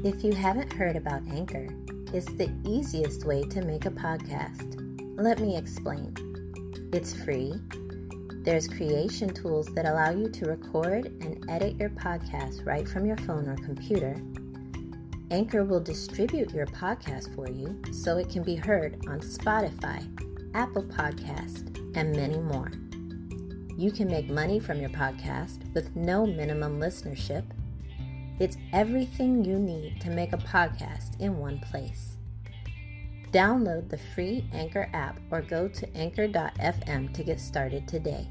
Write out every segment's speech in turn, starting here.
If you haven't heard about Anchor, it's the easiest way to make a podcast. Let me explain. It's free. There's creation tools that allow you to record and edit your podcast right from your phone or computer. Anchor will distribute your podcast for you so it can be heard on Spotify, Apple Podcast, and many more. You can make money from your podcast with no minimum listenership. It's everything you need to make a podcast in one place. Download the free Anchor app or go to anchor.fm to get started today.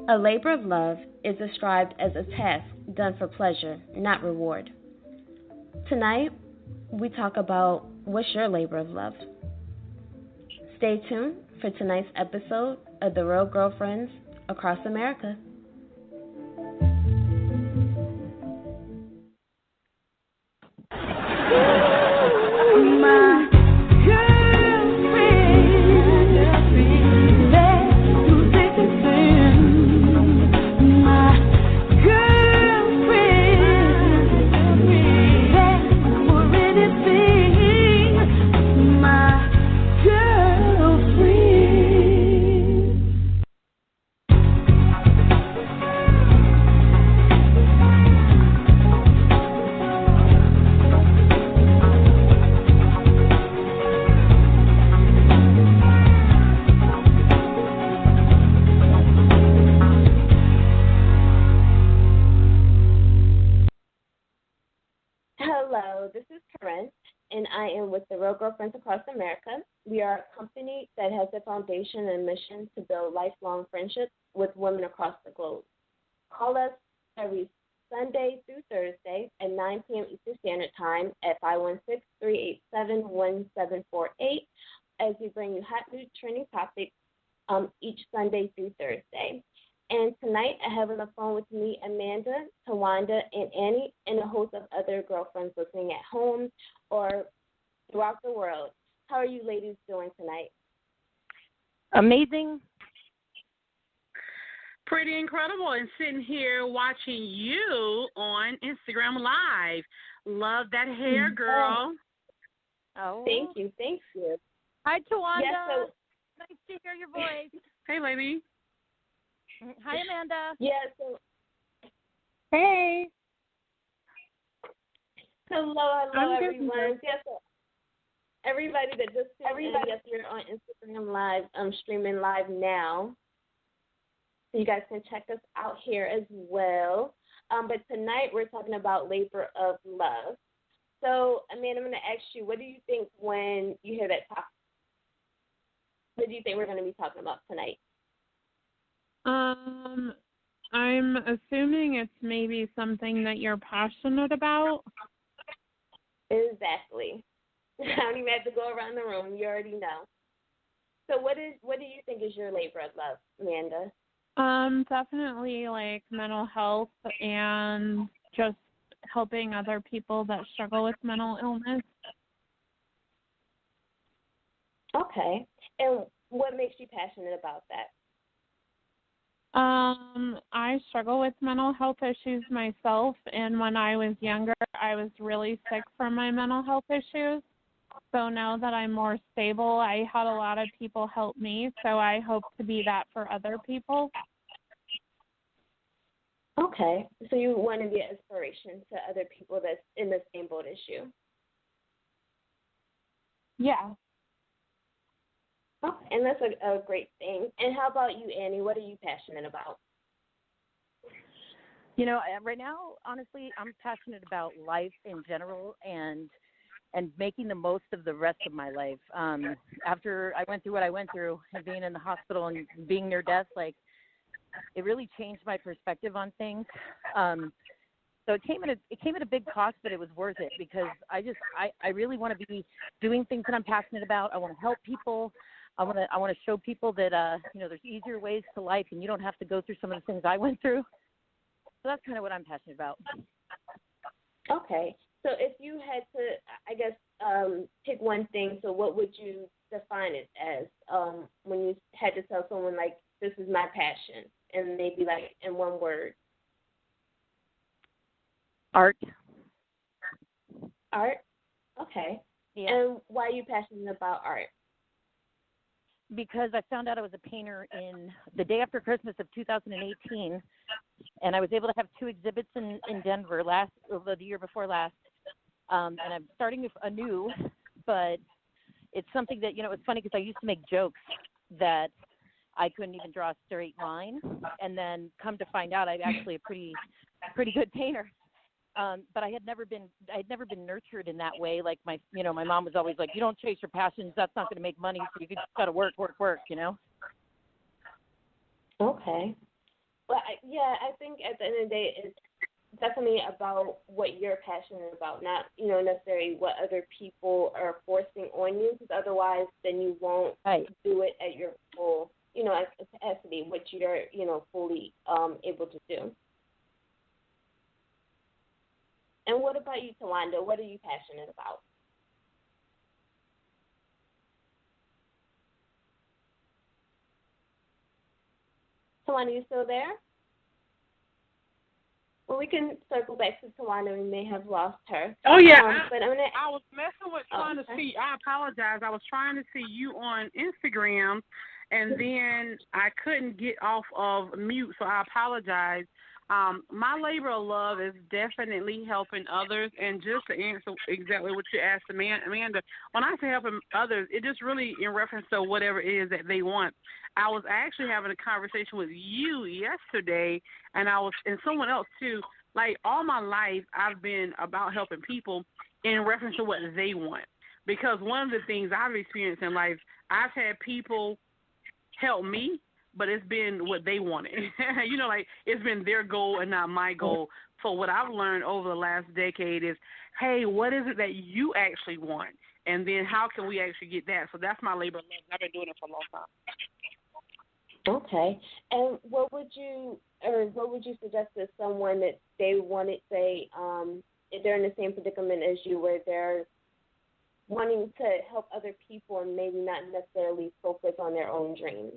A labor of love is described as a task done for pleasure, not reward. Tonight, we talk about what's your labor of love. Stay tuned for tonight's episode of The Real Girlfriends Across America. Hello, this is Corinne, and I am with the Real Girlfriends Across America. We are a company that has a foundation and mission to build lifelong friendships with women across the globe. Call us every Sunday through Thursday at 9 p.m. Eastern Standard Time at 516-387-1748 as we bring you hot new trending topics each Sunday through Thursday. And tonight, I have on the phone with me Amanda, Tawanda, and Annie, and a host of other girlfriends listening at home or throughout the world. How are you ladies doing tonight? Amazing. Pretty incredible. And sitting here watching you on Instagram Live. Love that hair, girl. Oh. Thank you. Hi, Tawanda. Yes, Nice to hear your voice. Hey, lady. Hi, Amanda. Hey. Hello, I'm everyone. Yes, so everybody that just tuned in, yes, you're on Instagram Live. I'm streaming live now. So you guys can check us out here as well. But tonight we're talking about labor of love. So, Amanda, I'm going to ask you, what do you think when you hear that topic? What do you think we're going to be talking about tonight? I'm assuming it's maybe something that you're passionate about. Exactly. I don't even have to go around the room. You already know. So what do you think is your labor of love, Amanda? Definitely like mental health and just helping other people that struggle with mental illness. Okay. And what makes you passionate about that? I struggle with mental health issues myself, and when I was younger, I was really sick from my mental health issues. So now that I'm more stable, I had a lot of people help me, so I hope to be that for other people. Okay. So you want to be an inspiration to other people that's in the same boat as you? Yeah. Oh, and that's a great thing. And how about you, Annie? What are you passionate about? You know, right now, honestly, I'm passionate about life in general and making the most of the rest of my life. After I went through what I went through and being in the hospital and being near death, like, it really changed my perspective on things. So it came at a big cost, but it was worth it because I really want to be doing things that I'm passionate about. I want to help people. I want to show people that there's easier ways to life, and you don't have to go through some of the things I went through. So that's kind of what I'm passionate about. Okay. So if you had to, I guess, pick one thing, so what would you define it as when you had to tell someone, like, this is my passion, and maybe, like, in one word? Art. Art? Okay. Yeah. And why are you passionate about art? Because I found out I was a painter in the day after Christmas of 2018, and I was able to have 2 exhibits in Denver the year before last. And I'm starting anew, but it's something that, it's funny because I used to make jokes that I couldn't even draw a straight line, and then come to find out I'm actually a pretty good painter. But I had never been nurtured in that way. Like my mom was always like, you don't chase your passions. That's not going to make money. So you just got to work. Okay. Well, I think at the end of the day, it's definitely about what you're passionate about, not, necessarily what other people are forcing on you, because otherwise then you won't do it at your full, capacity, which you're, fully able to do. And what about you, Tawanda? What are you passionate about? Tawanda, you still there? Well, we can circle back to Tawanda. We may have lost her. Oh, yeah. But I was messing with trying to see. I apologize. I was trying to see you on Instagram, and then I couldn't get off of mute, so I apologize. My labor of love is definitely helping others, and just to answer exactly what you asked Amanda, when I say helping others, it just really in reference to whatever it is that they want. I was actually having a conversation with you yesterday, and someone else too. Like, all my life, I've been about helping people in reference to what they want, because one of the things I've experienced in life, I've had people help me, but it's been what they wanted. Like, it's been their goal and not my goal. So what I've learned over the last decade is, hey, what is it that you actually want? And then how can we actually get that? So that's my labor of love. I've been doing it for a long time. Okay. And what would you suggest to someone that they wanted, say, if they're in the same predicament as you, where they're wanting to help other people and maybe not necessarily focus on their own dreams?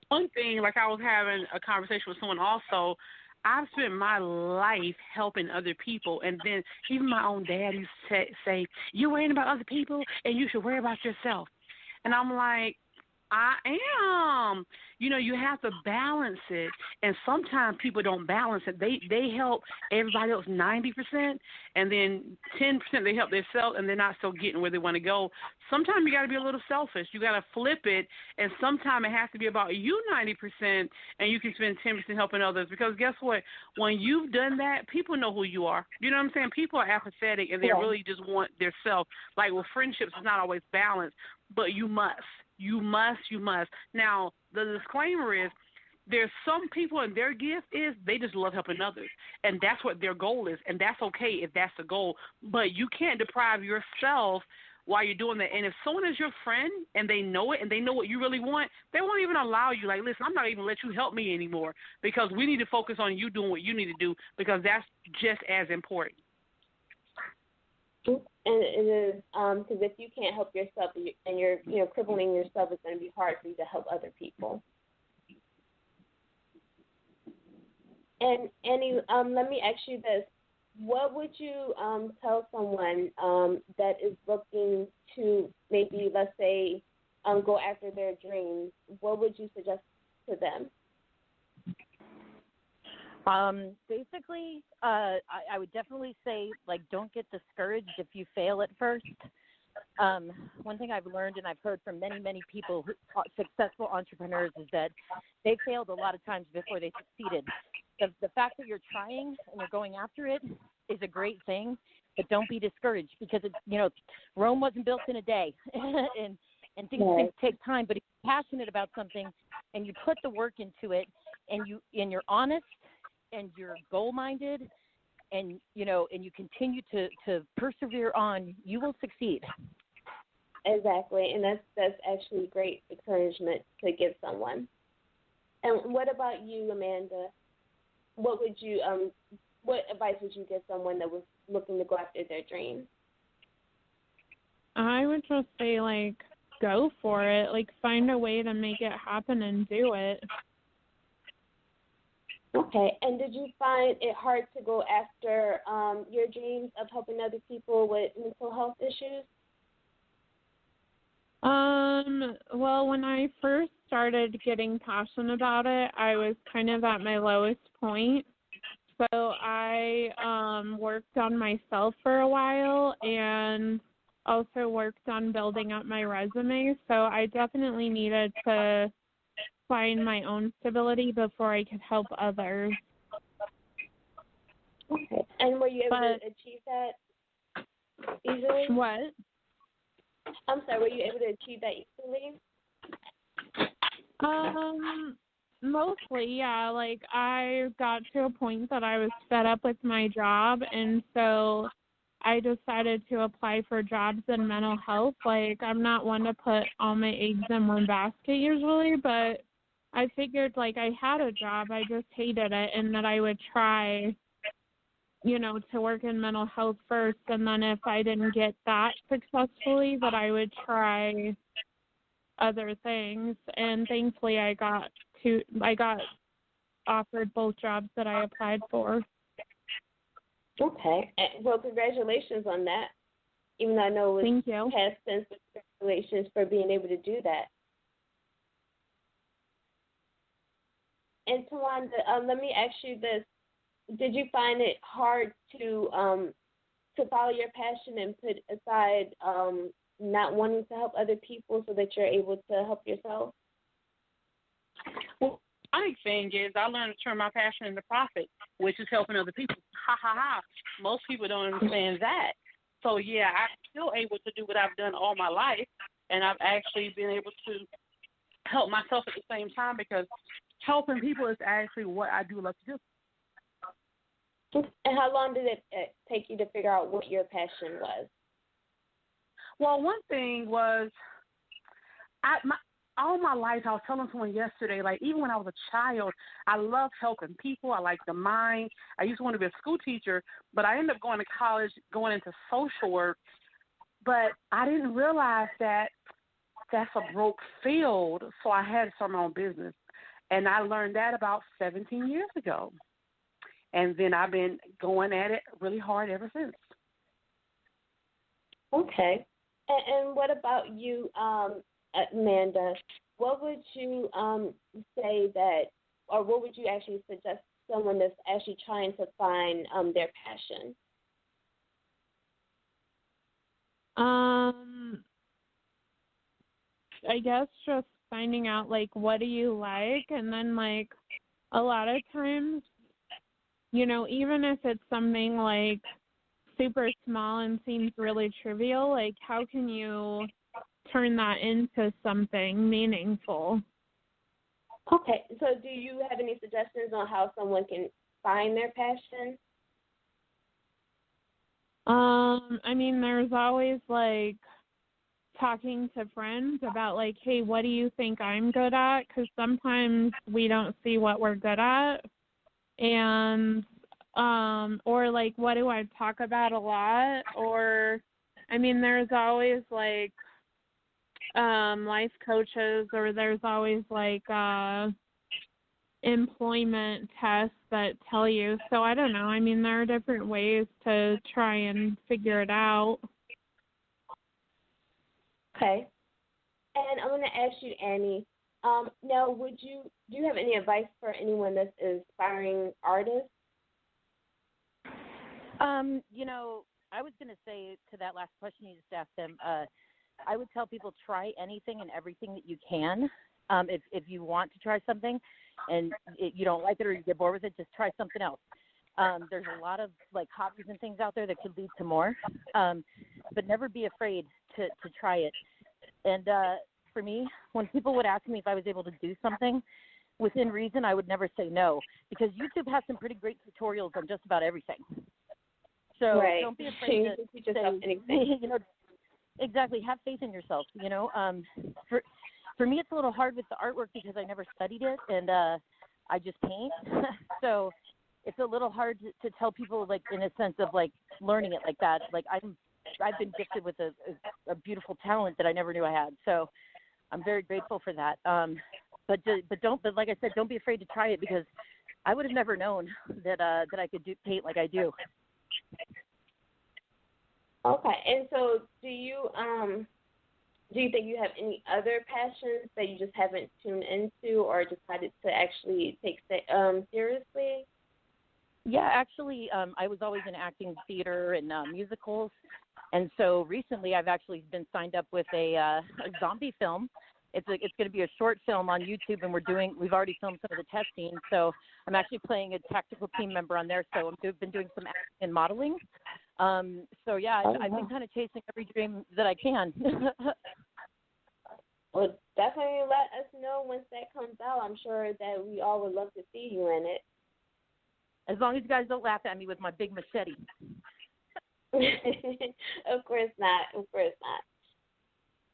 One thing, like, I was having a conversation with someone also, I've spent my life helping other people, and then even my own dad used to say, you're worrying about other people and you should worry about yourself. And I'm like, I am. You have to balance it, and sometimes people don't balance it. They help everybody else 90%, and then 10% they help themselves, and they're not still getting where they want to go. Sometimes you got to be a little selfish. You got to flip it, and sometimes it has to be about you 90%, and you can spend 10% helping others. Because guess what? When you've done that, people know who you are. You know what I'm saying? People are apathetic, and they really just want their self. Like, with friendships, it's not always balanced, but you must. You must. Now, the disclaimer is, there's some people, and their gift is they just love helping others, and that's what their goal is, and that's okay if that's the goal. But you can't deprive yourself while you're doing that. And if someone is your friend and they know it and they know what you really want, they won't even allow you. Like, listen, I'm not even let you help me anymore, because we need to focus on you doing what you need to do, because that's just as important. And it is, because if you can't help yourself and you're crippling yourself, it's going to be hard for you to help other people. And Annie, let me ask you this: what would you tell someone that is looking to maybe, let's say, go after their dreams? What would you suggest to them? Basically, I would definitely say, like, don't get discouraged if you fail at first. One thing I've learned, and I've heard from many, many people, successful entrepreneurs, is that they failed a lot of times before they succeeded. The fact that you're trying and you're going after it is a great thing, but don't be discouraged, because Rome wasn't built in a day, and things take time. But if you're passionate about something and you put the work into it, and you're honest, and you're goal-minded, and you continue to persevere on, you will succeed. Exactly, and that's actually great encouragement to give someone. And what about you, Amanda? What advice would you give someone that was looking to go after their dreams? I would just say, like, go for it. Like, find a way to make it happen and do it. Okay. And did you find it hard to go after your dreams of helping other people with mental health issues? Well, when I first started getting passionate about it, I was kind of at my lowest point. So I worked on myself for a while and also worked on building up my resume. So I definitely needed to find my own stability before I could help others. Okay. And were you able to achieve that easily? What? I'm sorry, were you able to achieve that easily? Mostly, yeah. Like, I got to a point that I was fed up with my job, and so I decided to apply for jobs in mental health. Like, I'm not one to put all my eggs in one basket usually, but I figured, like, I had a job, I just hated it, and that I would try, to work in mental health first, and then if I didn't get that successfully, that I would try other things. And thankfully I got offered both jobs that I applied for. Okay. Well, congratulations on that. Even though I know it was past tense, congratulations for being able to do that. And Tawanda, let me ask you this. Did you find it hard to follow your passion and put aside not wanting to help other people so that you're able to help yourself? Well, the funny thing is I learned to turn my passion into profit, which is helping other people. Ha, ha, ha. Most people don't understand that. So, yeah, I'm still able to do what I've done all my life, and I've actually been able to help myself at the same time because helping people is actually what I do love to do. And how long did it take you to figure out what your passion was? Well, one thing was, all my life, I was telling someone yesterday, like even when I was a child, I loved helping people. I liked the mind. I used to want to be a school teacher, but I ended up going to college, going into social work. But I didn't realize that that's a broke field, so I had to start my own business. And I learned that about 17 years ago. And then I've been going at it really hard ever since. Okay. And what about you, Amanda? What would you say that, or what would you actually suggest someone that's actually trying to find their passion? I guess just finding out, like, what do you like, and then, like, a lot of times, even if it's something, like, super small and seems really trivial, like, how can you turn that into something meaningful? Okay, so do you have any suggestions on how someone can find their passion? I mean, there's always, like, talking to friends about, like, hey, what do you think I'm good at? Because sometimes we don't see what we're good at. And, or, like, what do I talk about a lot? Or, I mean, there's always, like, life coaches, or there's always, like, employment tests that tell you. So I don't know. I mean, there are different ways to try and figure it out. Okay. And I'm going to ask you, Annie, now do you have any advice for anyone that's an aspiring artist? I was going to say to that last question you just asked them, I would tell people try anything and everything that you can. If you want to try something and you don't like it or you get bored with it, just try something else. There's a lot of, like, hobbies and things out there that could lead to more, but never be afraid to try it. And for me, when people would ask me if I was able to do something within reason, I would never say no, because YouTube has some pretty great tutorials on just about everything. So right. Don't be afraid to teach yourself anything. Exactly. Have faith in yourself. For me, it's a little hard with the artwork because I never studied it, and I just paint. So it's a little hard to tell people, like, in a sense of, like, learning it like that. Like, I'm I've been gifted with a beautiful talent that I never knew I had. So I'm very grateful for that. But like I said, don't be afraid to try it, because I would have never known that I could paint like I do. Okay, and so do you think you have any other passions that you just haven't tuned into or decided to actually take seriously? Yeah, actually, I was always in acting, theater, and musicals, and so recently I've actually been signed up with a zombie film. It's going to be a short film on YouTube, and we've already filmed some of the test scenes. So I'm actually playing a tactical team member on there. So I've been doing some acting and modeling. So yeah, I've been kind of chasing every dream that I can. Well, definitely let us know once that comes out. I'm sure that we all would love to see you in it. As long as you guys don't laugh at me with my big machete. Of course not. Of course not.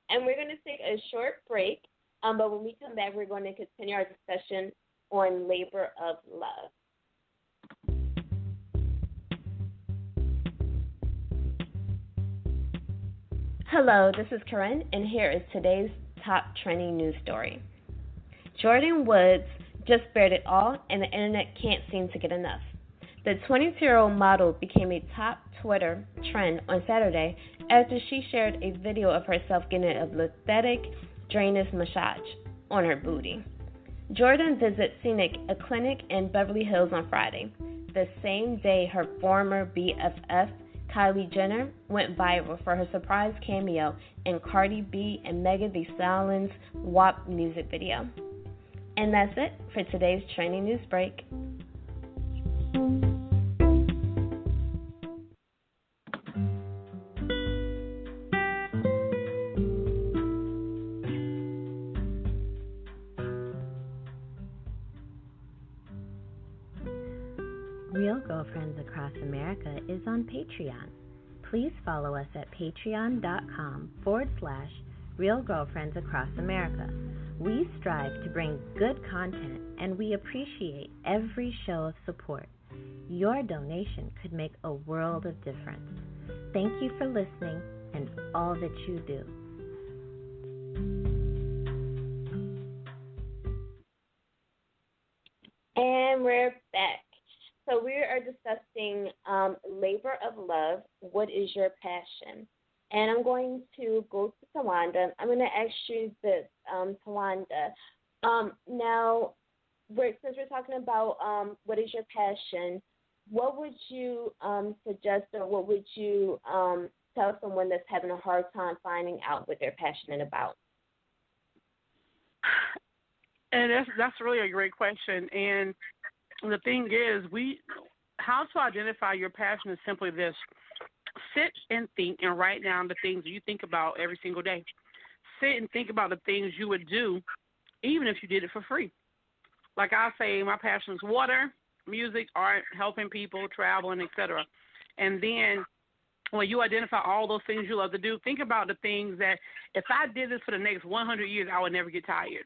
And we're going to take a short break, but when we come back, we're going to continue our discussion on labor of love. Hello, this is Corinne, and here is today's top trending news story. Jordyn Woods just bared it all, and the internet can't seem to get enough. The 22-year-old model became a top Twitter trend on Saturday after she shared a video of herself getting a lymphatic drainage massage on her booty. Jordyn visited Scenic, a clinic in Beverly Hills, on Friday, the same day her former BFF, Kylie Jenner, went viral for her surprise cameo in Cardi B and Megan Thee Stallion's WAP music video. And that's it for today's trending news break. Real Girlfriends Across America is on Patreon. Please follow us at patreon.com/Real Girlfriends Across America. We strive to bring good content, and we appreciate every show of support. Your donation could make a world of difference. Thank you for listening and all that you do. And we're back. So we are discussing labor of love. What is your passion? And I'm going to go to Tawanda. I'm going to ask you this, Tawanda. Now, since we're talking about what is your passion, what would you suggest, or what would you tell someone that's having a hard time finding out what they're passionate about? And that's really a great question. And the thing is, how to identify your passion is simply this. Sit and think and write down the things you think about every single day. Sit and think about the things you would do even if you did it for free. Like I say, my passion is water, music, art, helping people, traveling, etc. And then when you identify all those things you love to do, think about the things that if I did this for the next 100 years, I would never get tired.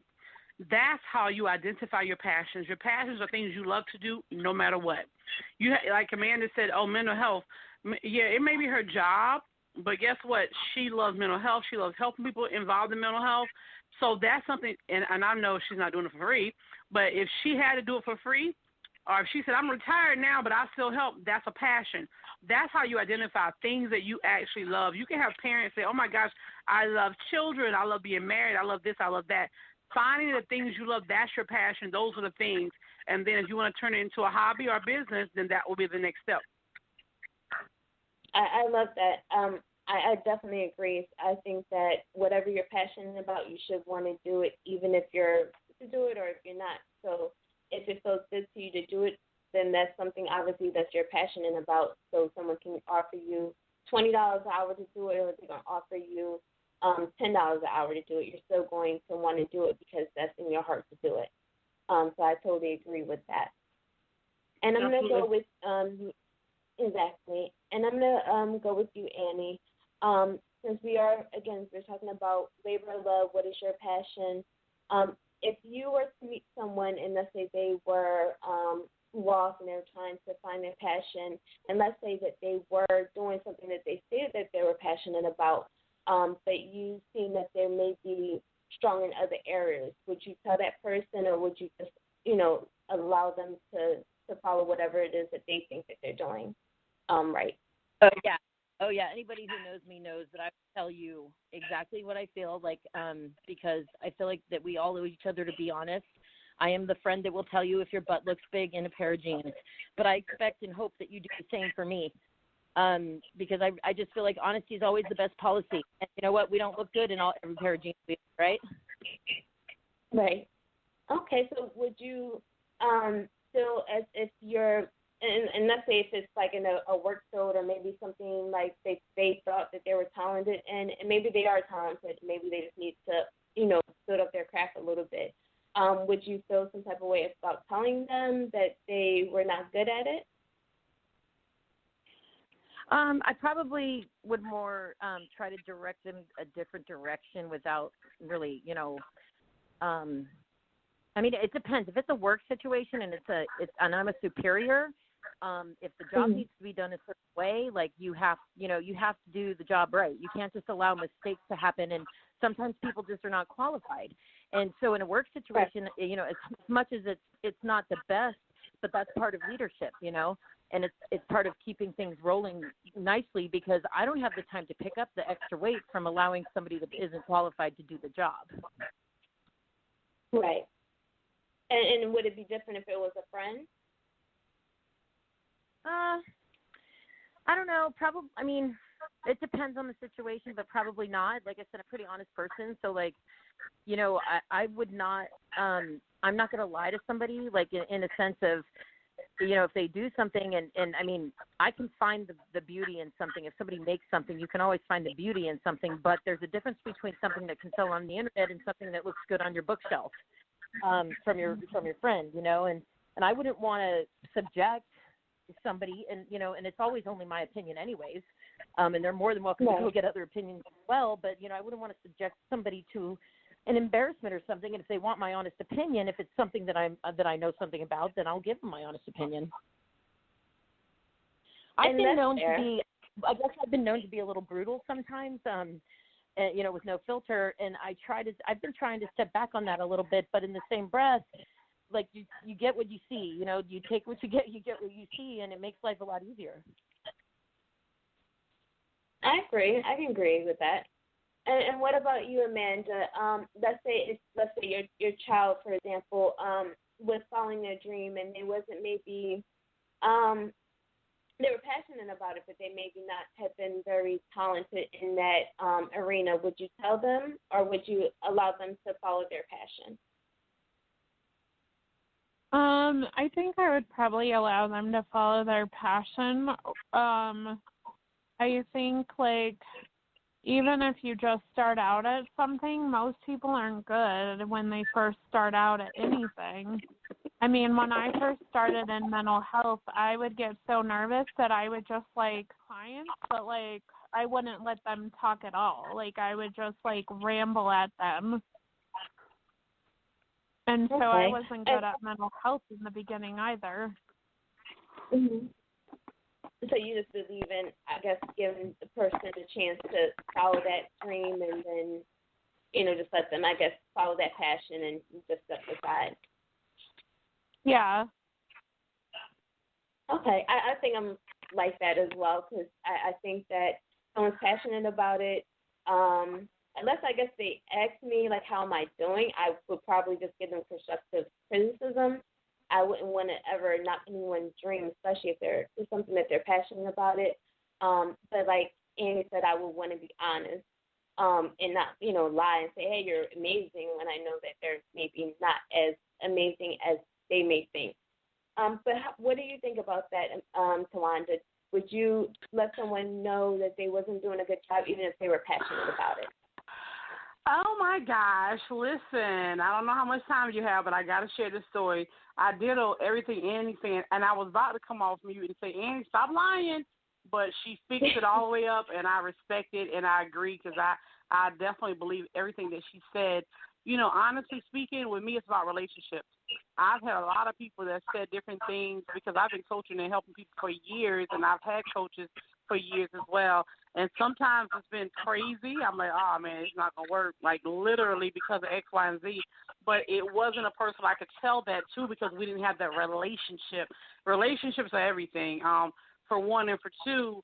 That's how you identify your passions. Your passions are things you love to do no matter what. Like Amanda said, mental health. Yeah, it may be her job, but guess what? She loves mental health. She loves helping people involved in mental health. So that's something, and I know she's not doing it for free, but if she had to do it for free, or if she said, I'm retired now, but I still help, that's a passion. That's how you identify things that you actually love. You can have parents say, oh, my gosh, I love children. I love being married. I love this. I love that. Finding the things you love, that's your passion. Those are the things. And then if you want to turn it into a hobby or a business, then that will be the next step. I love that. I definitely agree. I think that whatever you're passionate about, you should want to do it, even if you're to do it or if you're not. So if it feels good to you to do it, then that's something obviously that you're passionate about. So someone can offer you $20 an hour to do it, or they're going to offer you $10 an hour to do it. You're still going to want to do it because that's in your heart to do it. So I totally agree with that. And I'm going to go with exactly. And I'm going to go with you, Annie. Since we're talking about labor of love, what is your passion? If you were to meet someone and let's say they were lost and they were trying to find their passion, and let's say that they were doing something that they said that they were passionate about, but you seen that they may be strong in other areas, would you tell that person, or would you just, allow them to follow whatever it is that they think that they're doing right? Oh yeah. Anybody who knows me knows that I will tell you exactly what I feel like, because I feel like that we all owe each other to be honest. I am the friend that will tell you if your butt looks big in a pair of jeans, but I expect and hope that you do the same for me, because I just feel like honesty is always the best policy. And you know what? We don't look good in every pair of jeans, right? Right. Okay, so would you feel as if you're, and let's say if it's like in a work field, or maybe something like they thought that they were talented, and maybe they are talented, maybe they just need to, build up their craft a little bit. Would you feel some type of way about telling them that they were not good at it? I probably would more try to direct them a different direction without really, I mean, it depends. If it's a work situation and and I'm a superior, if the job needs to be done a certain way, like you have to do the job right. You can't just allow mistakes to happen, and sometimes people just are not qualified. And so in a work situation, as much as it's not the best, but that's part of leadership, and it's part of keeping things rolling nicely, because I don't have the time to pick up the extra weight from allowing somebody that isn't qualified to do the job. Right. And would it be different if it was a friend? I don't know. Probably. I mean, it depends on the situation, but probably not. Like I said, I'm a pretty honest person, so I would not. I'm not going to lie to somebody, like in a sense of, if they do something, and I mean, I can find the beauty in something. If somebody makes something, you can always find the beauty in something, but there's a difference between something that can sell on the internet and something that looks good on your bookshelf, from your friend, and I wouldn't want to subject somebody, and it's always only my opinion anyways, and they're more than welcome to go get other opinions as well, but I wouldn't want to subject somebody to an embarrassment or something. And if they want my honest opinion, if it's something that I know something about, then I'll give them my honest opinion. I've been known to be a little brutal sometimes, with no filter, and I've been trying to step back on that a little bit, but in the same breath, like you get what you see, you take what you get what you see, and it makes life a lot easier. I agree. I can agree with that. And what about you, Amanda? Let's say your child, for example, was following their dream, and they wasn't maybe they were passionate about it, but they maybe not have been very talented in that arena. Would you tell them, or would you allow them to follow their passion? I think I would probably allow them to follow their passion. I think, even if you just start out at something, most people aren't good when they first start out at anything. I mean, when I first started in mental health, I would get so nervous that I would just, clients, but, I wouldn't let them talk at all. I would just, ramble at them. And so I wasn't good at mental health in the beginning either. Mm-hmm. So you just believe in, I guess, giving the person a chance to follow that dream, and then, just let them, I guess, follow that passion and just step aside. Yeah. Okay. I think I'm like that as well, because I think that someone's passionate about it, unless I guess they ask me, how am I doing, I would probably just give them constructive criticism. I wouldn't want to ever knock anyone's dream, especially if it's something that they're passionate about it. But like Annie said, I would want to be honest, and not, lie and say, hey, you're amazing, when I know that they're maybe not as amazing as they may think. But what do you think about that, Tawanda? Would you let someone know that they wasn't doing a good job, even if they were passionate about it? Oh, my gosh. Listen, I don't know how much time you have, but I got to share this story. I did everything Annie said, and I was about to come off mute and say, Annie, stop lying. But she fixed it all the way up, and I respect it, and I agree, because I definitely believe everything that she said. Honestly speaking, with me, it's about relationships. I've had a lot of people that said different things because I've been coaching and helping people for years, and I've had coaches for years as well. And sometimes it's been crazy. I'm like, oh, man, it's not going to work, like literally because of X, Y, and Z. But it wasn't a person I could tell that to because we didn't have that relationship. Relationships are everything, for one. And for two,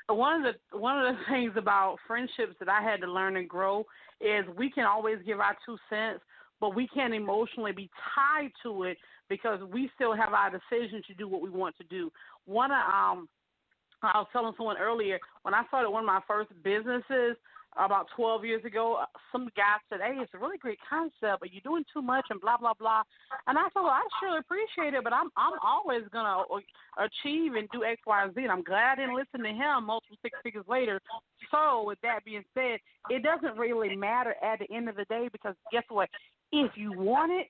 one of the things about friendships that I had to learn and grow is we can always give our 2 cents, but we can't emotionally be tied to it because we still have our decision to do what we want to do. I was telling someone earlier, when I started one of my first businesses about 12 years ago, some guy said, hey, it's a really great concept, but you're doing too much and blah, blah, blah. And I said, well, I surely appreciate it, but I'm always going to achieve and do X, Y, and Z. And I'm glad I didn't listen to him multiple 6 figures later. So with that being said, it doesn't really matter at the end of the day because guess what? If you want it,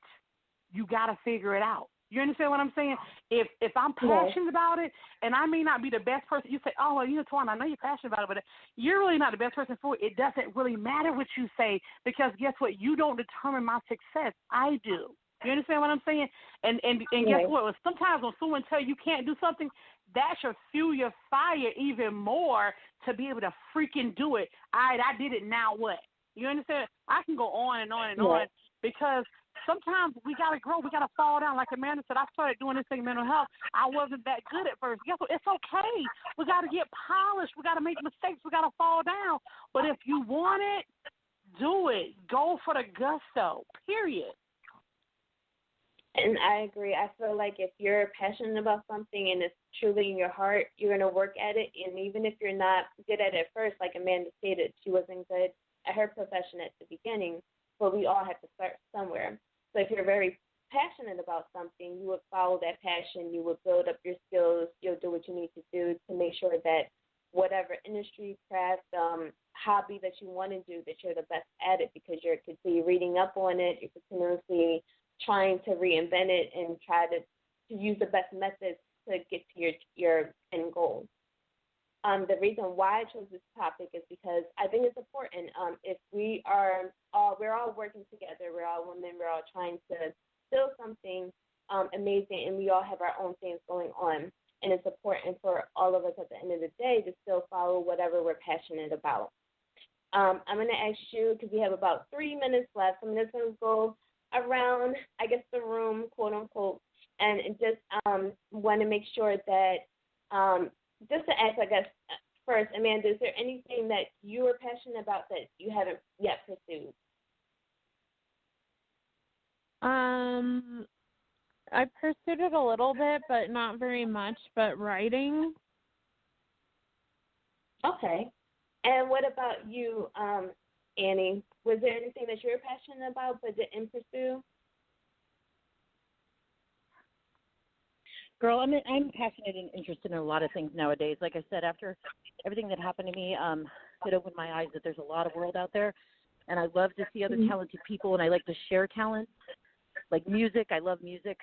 you got to figure it out. You understand what I'm saying? If I'm passionate about it, and I may not be the best person, you say, oh, well, Tawana, I know you're passionate about it, but you're really not the best person for it. It doesn't really matter what you say because guess what? You don't determine my success. I do. You understand what I'm saying? And guess what? Sometimes when someone tells you can't do something, that should fuel your fire even more to be able to freaking do it. All right, I did it. Now what? You understand? I can go on and on and on because sometimes we got to grow. We got to fall down. Like Amanda said, I started doing this thing in mental health. I wasn't that good at first. Guess what? It's okay. We got to get polished. We got to make mistakes. We got to fall down. But if you want it, do it. Go for the gusto, period. And I agree. I feel like if you're passionate about something and it's truly in your heart, you're going to work at it. And even if you're not good at it first, like Amanda stated, she wasn't good at her profession at the beginning, but we all have to start somewhere. So if you're very passionate about something, you would follow that passion. You would build up your skills. You'll do what you need to do to make sure that whatever industry, craft, hobby that you want to do, that you're the best at it because you're continually reading up on it. You're continuously trying to reinvent it and try to use the best methods to get to your end goal. The reason why I chose this topic is because I think it's important. If we're all working together, we're all women, we're all trying to build something amazing, and we all have our own things going on. And it's important for all of us at the end of the day to still follow whatever we're passionate about. I'm going to ask you, because we have about 3 minutes left, I'm just going to go around, I guess, the room, quote unquote, and just want to make sure that just to ask, I guess, first, Amanda, is there anything that you are passionate about that you haven't yet pursued? I pursued it a little bit, but not very much, but writing. Okay. And what about you, Annie? Was there anything that you were passionate about but didn't pursue? Girl, I'm passionate and interested in a lot of things nowadays. Like I said, after everything that happened to me, it opened my eyes that there's a lot of world out there, and I love to see other talented people, and I like to share talent. Like music, I love music.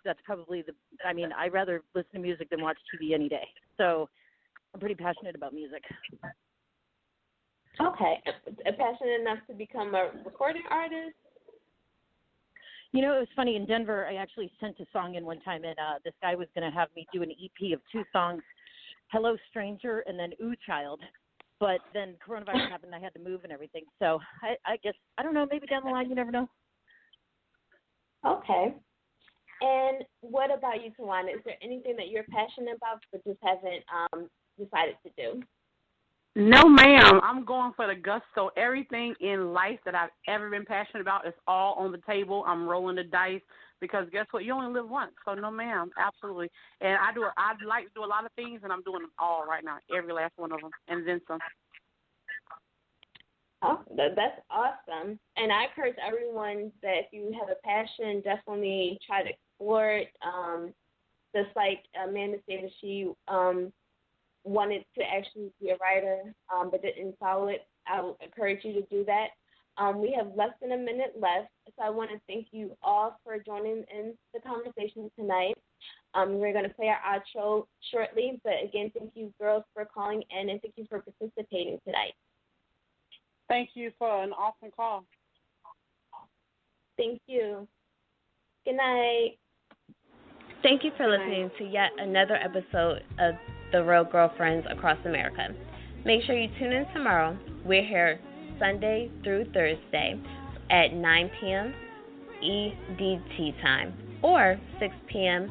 That's probably I'd rather listen to music than watch TV any day. So I'm pretty passionate about music. Okay. Passionate enough to become a recording artist? You know, it was funny. In Denver, I actually sent a song in one time, and this guy was going to have me do an EP of 2 songs, Hello Stranger and then Ooh Child. But then coronavirus happened, and I had to move and everything. So I guess, I don't know, maybe down the line, you never know. Okay. And what about you, Tawana? Is there anything that you're passionate about but just haven't decided to do? No, ma'am. I'm going for the gusto. Everything in life that I've ever been passionate about is all on the table. I'm rolling the dice because guess what? You only live once. So, no, ma'am. Absolutely. And I'd like to do a lot of things, and I'm doing them all right now, every last one of them, and then some. Oh, that's awesome. And I encourage everyone that if you have a passion, definitely try to explore it. Just like Amanda stated, she wanted to actually be a writer, but didn't follow it. I would encourage you to do that. We have less than a minute left, so I want to thank you all for joining in the conversation tonight. We're going to play our outro shortly, but again, thank you, girls, for calling in, and thank you for participating tonight. Thank you for an awesome call. Thank you. Good night. Thank you for listening to yet another episode of The Real Girlfriends Across America. Make sure you tune in tomorrow. We're here Sunday through Thursday at 9 p.m. EDT time or 6 p.m.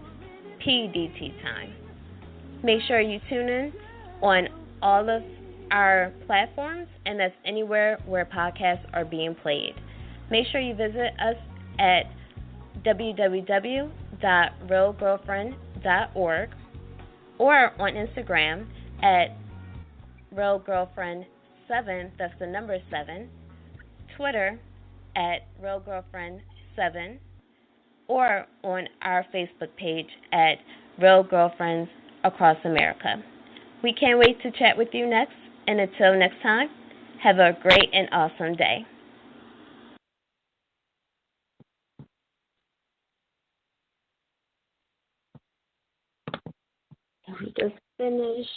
PDT time. Make sure you tune in on all of our platforms, and that's anywhere where podcasts are being played. Make sure you visit us at www.realgirlfriend.org or on Instagram at realgirlfriend7, that's the number 7, Twitter at realgirlfriend7, or on our Facebook page at Real Girlfriends Across America. We can't wait to chat with you next, and until next time, have a great and awesome day. We just finished.